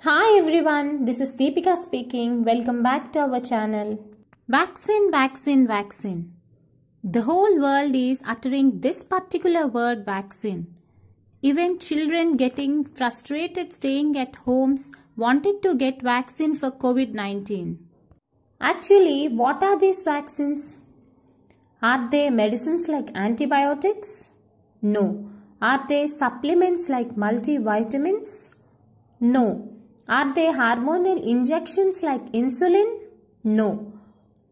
Hi everyone, this is Deepika speaking. Welcome back to our channel. Vaccine, vaccine, vaccine. The whole world is uttering this particular word vaccine. Even children getting frustrated staying at homes wanted to get vaccine for COVID-19. Actually, what are these vaccines? Are they medicines like antibiotics? No. Are they supplements like multivitamins? No. Are they hormonal injections like insulin? No.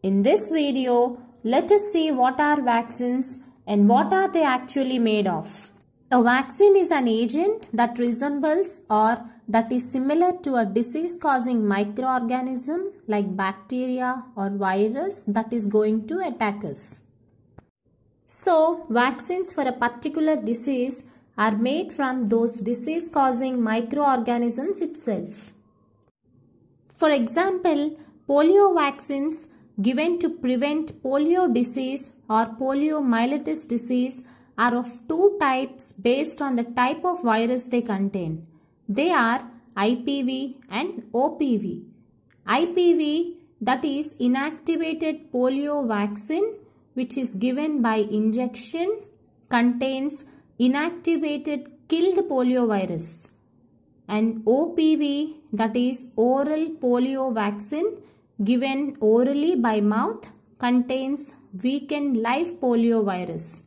In this video, let us see what are vaccines and what are they actually made of. A vaccine is an agent that resembles or that is similar to a disease-causing microorganism like bacteria or virus that is going to attack us. So, vaccines for a particular disease are made from those disease-causing microorganisms itself. For example, polio vaccines given to prevent polio disease or poliomyelitis disease are of two types based on the type of virus they contain. They are IPV and OPV. IPV, that is inactivated polio vaccine, which is given by injection, contains inactivated killed polio virus, and OPV, that is oral polio vaccine given orally by mouth, contains weakened live polio virus.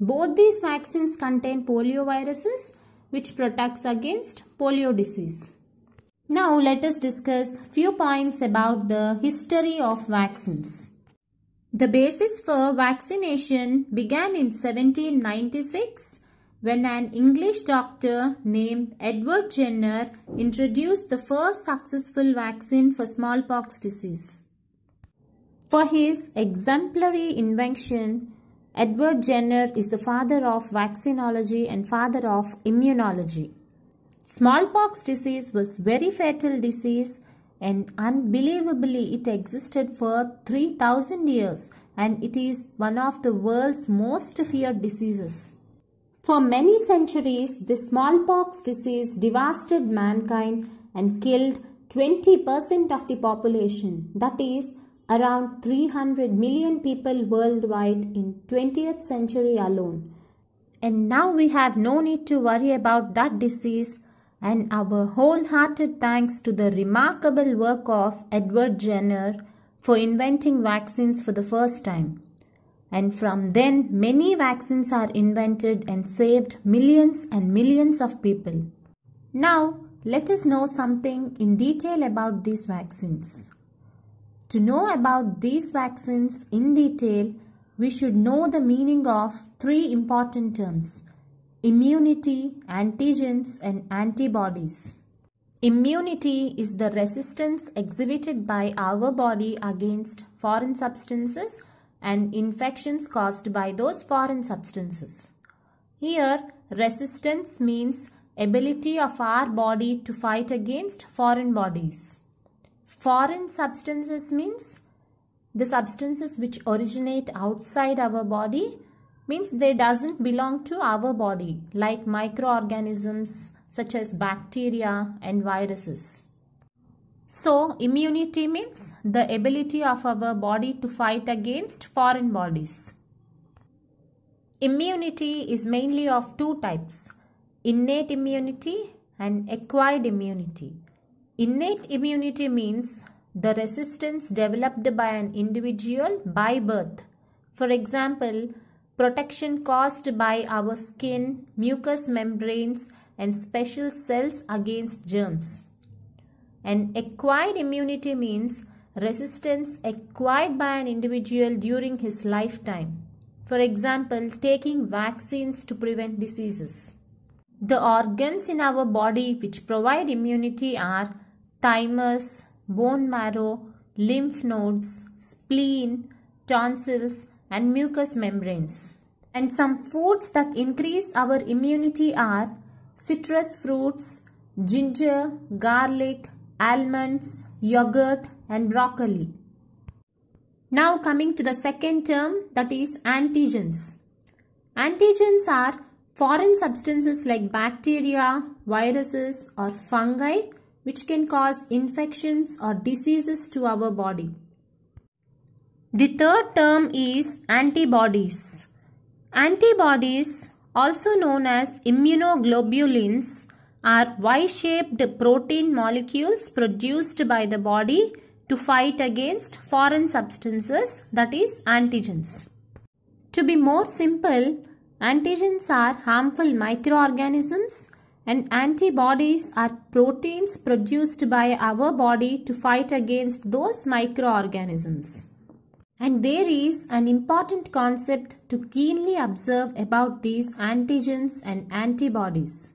Both these vaccines contain polio viruses which protects against polio disease. Now let us discuss few points about the history of vaccines. The basis for vaccination began in 1796 when an English doctor named Edward Jenner introduced the first successful vaccine for smallpox disease. For his exemplary invention, Edward Jenner is the father of vaccinology and father of immunology. Smallpox disease was very fatal disease and unbelievably it existed for 3000 years and it is one of the world's most feared diseases. For many centuries, the smallpox disease devastated mankind and killed 20% of the population, that is around 300 million people worldwide in 20th century alone. And now we have no need to worry about that disease, and our wholehearted thanks to the remarkable work of Edward Jenner for inventing vaccines for the first time. And from then, many vaccines are invented and saved millions and millions of people. Now, let us know something in detail about these vaccines. To know about these vaccines in detail, we should know the meaning of three important terms: immunity, antigens, and antibodies. Immunity is the resistance exhibited by our body against foreign substances and infections caused by those foreign substances. Here, resistance means ability of our body to fight against foreign bodies. Foreign substances means the substances which originate outside our body, means they doesn't belong to our body, like microorganisms such as bacteria and viruses. So, immunity means the ability of our body to fight against foreign bodies. Immunity is mainly of two types: innate immunity and acquired immunity. Innate immunity means the resistance developed by an individual by birth. For example, protection caused by our skin, mucous membranes, and special cells against germs. And acquired immunity means resistance acquired by an individual during his lifetime. For example, taking vaccines to prevent diseases. The organs in our body which provide immunity are thymus, bone marrow, lymph nodes, spleen, tonsils, and mucous membranes. And some foods that increase our immunity are citrus fruits, ginger, garlic, almonds, yogurt, and broccoli. Now coming to the second term, that is antigens. Antigens are foreign substances like bacteria, viruses, or fungi which can cause infections or diseases to our body. The third term is antibodies. Antibodies, also known as immunoglobulins, are Y-shaped protein molecules produced by the body to fight against foreign substances, that is antigens. To be more simple, antigens are harmful microorganisms and antibodies are proteins produced by our body to fight against those microorganisms. And there is an important concept to keenly observe about these antigens and antibodies.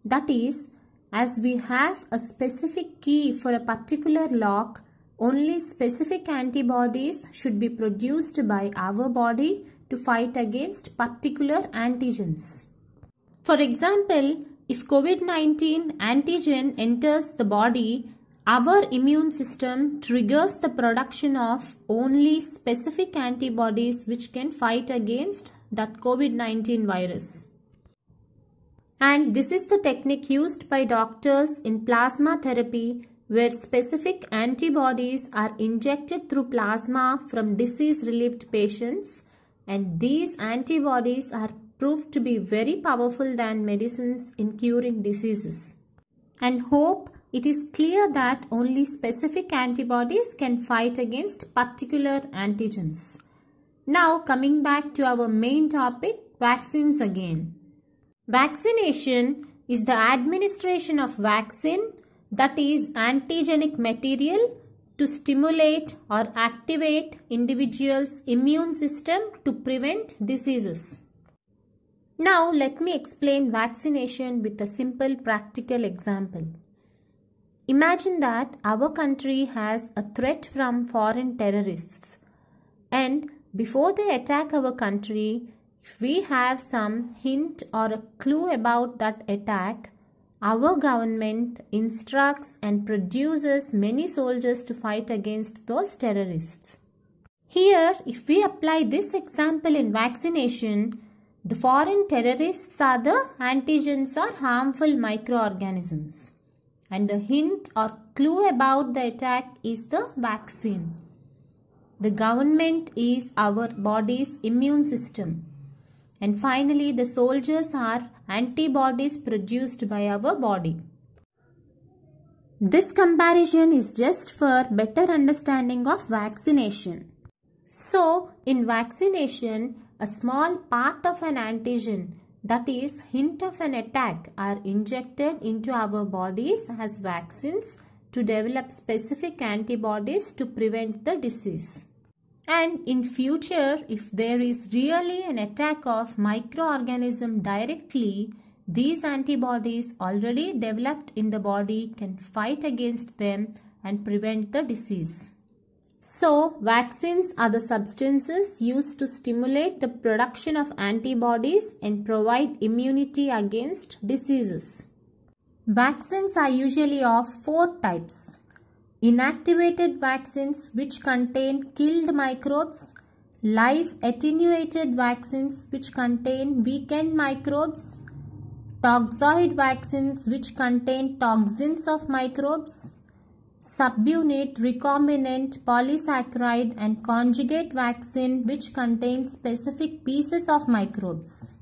That is, as we have a specific key for a particular lock, only specific antibodies should be produced by our body to fight against particular antigens. For example, if COVID-19 antigen enters the body, our immune system triggers the production of only specific antibodies which can fight against that COVID-19 virus. And this is the technique used by doctors in plasma therapy, where specific antibodies are injected through plasma from disease-relieved patients, and these antibodies are proved to be very powerful than medicines in curing diseases. And hope it is clear that only specific antibodies can fight against particular antigens. Now coming back to our main topic, vaccines again. Vaccination is the administration of vaccine, that is antigenic material, to stimulate or activate individual's immune system to prevent diseases. Now let me explain vaccination with a simple practical example. Imagine that our country has a threat from foreign terrorists, and before they attack our country, if we have some hint or a clue about that attack, our government instructs and produces many soldiers to fight against those terrorists. Here, if we apply this example in vaccination, the foreign terrorists are the antigens or harmful microorganisms, and the hint or clue about the attack is the vaccine. The government is our body's immune system. And finally, the soldiers are antibodies produced by our body. This comparison is just for better understanding of vaccination. So, in vaccination, a small part of an antigen, that is hint of an attack, are injected into our bodies as vaccines to develop specific antibodies to prevent the disease. And in future, if there is really an attack of microorganism directly, these antibodies already developed in the body can fight against them and prevent the disease. So, vaccines are the substances used to stimulate the production of antibodies and provide immunity against diseases. Vaccines are usually of 4 types. Inactivated vaccines, which contain killed microbes, live attenuated vaccines which contain weakened microbes, toxoid vaccines which contain toxins of microbes, subunit, recombinant, polysaccharide and conjugate vaccine which contains specific pieces of microbes.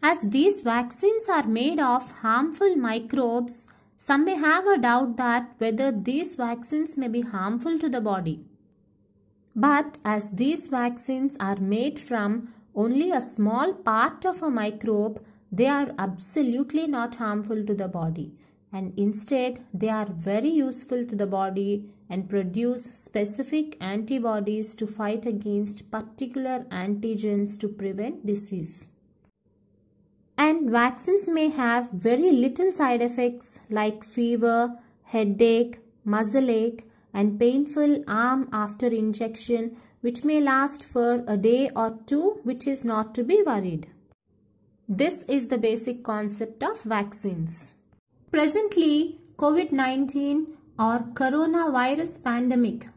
As these vaccines are made of harmful microbes, some may have a doubt that whether these vaccines may be harmful to the body. But as these vaccines are made from only a small part of a microbe, they are absolutely not harmful to the body, and instead they are very useful to the body and produce specific antibodies to fight against particular antigens to prevent disease. And vaccines may have very little side effects like fever, headache, muscle ache and painful arm after injection, which may last for a day or 2, which is not to be worried. This is the basic concept of vaccines. Presently, COVID-19 or coronavirus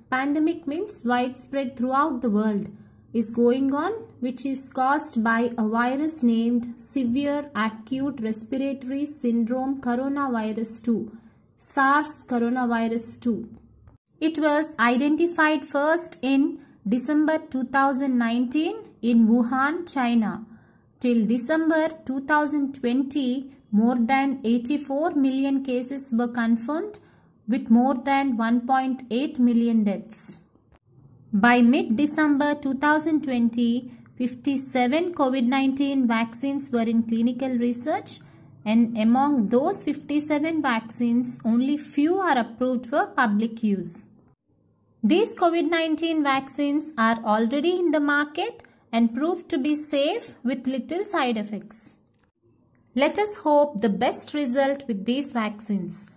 pandemic means widespread throughout the world, is going on, which is caused by a virus named Severe Acute Respiratory Syndrome Coronavirus 2, SARS coronavirus 2. It was identified first in December 2019 in Wuhan, China. Till December 2020, more than 84 million cases were confirmed with more than 1.8 million deaths. By mid-December 2020, 57 COVID-19 vaccines were in clinical research, and among those 57 vaccines, only few are approved for public use. These COVID-19 vaccines are already in the market and proved to be safe with little side effects. Let us hope the best result with these vaccines.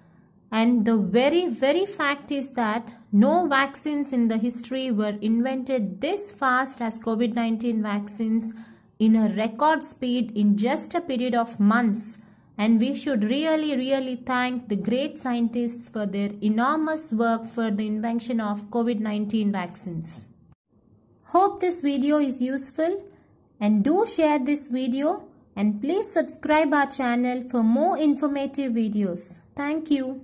And the very fact is that no vaccines in the history were invented this fast as COVID-19 vaccines in a record speed in just a period of months. And we should really thank the great scientists for their enormous work for the invention of COVID-19 vaccines. Hope this video is useful, and do share this video, and please subscribe our channel for more informative videos. Thank you.